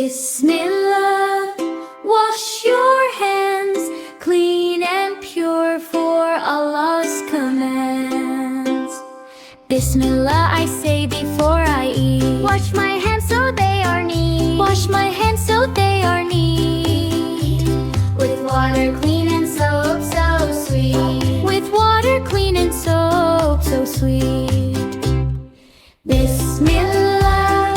Bismillah, wash your hands, clean and pure for Allah's commands. Bismillah, I say before I eat. Wash my hands so they are neat. Wash my hands so they are neat. With water clean and soap so sweet. With water clean and soap so sweet. Bismillah,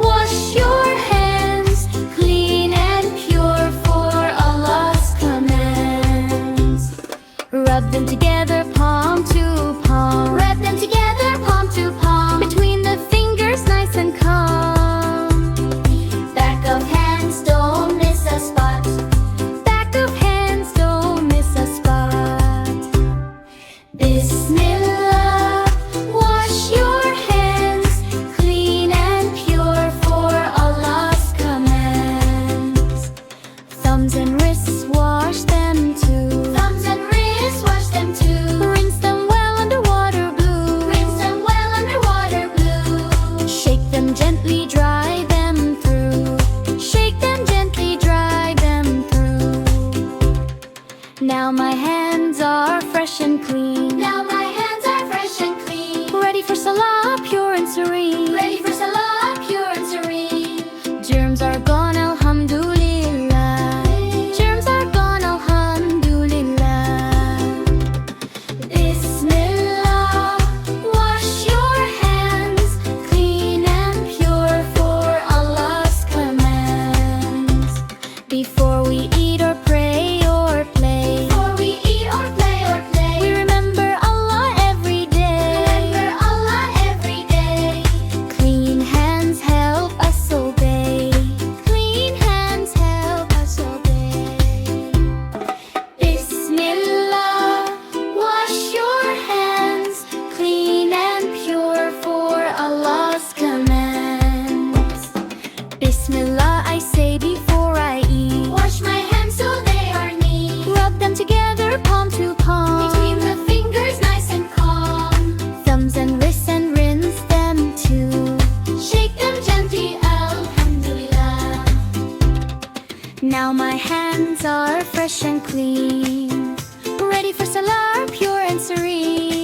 wash your hands, clean and pure for Allah's commands. Rub them together, palm to palm. Rub them together, palm to palm. Between the fingers, nice and calm. Back of hands, don't miss a spot. Back of hands, don't miss a spot. Bismillah, wash your hands, clean and pure for Allah's commands. Thumbs and wrists, wash them too. Thumbs and wrists, wash them too. Rinse them well under water blue. Rinse them well under water blue. Shake them gently, dry them through. Shake them gently, dry them through. Now my hands are fresh and clean. Now my hands are fresh and clean. Ready for salah, pure and serene. Ready for salah, pure and serene. Germs are gone, alhamdulillah. Germs are gone, alhamdulillah. Bismillah, wash your hands, clean and pure for Allah's commands. Before we eat or pray or play, Before we eat or play, we remember Allah every day. remember Allah every day. Clean hands help us obey. Clean hands help us obey. Bismillah, wash your hands, clean and pure for Allah's commands. Bismillah, I say before I eat. Wash my hands so they are neat. Rub them together, palm to palm. Between the fingers, nice and calm. Thumbs and wrists and rinse them too. Shake them gently, alhamdulillah. Now my hands are fresh and clean. Ready for salah, pure and serene.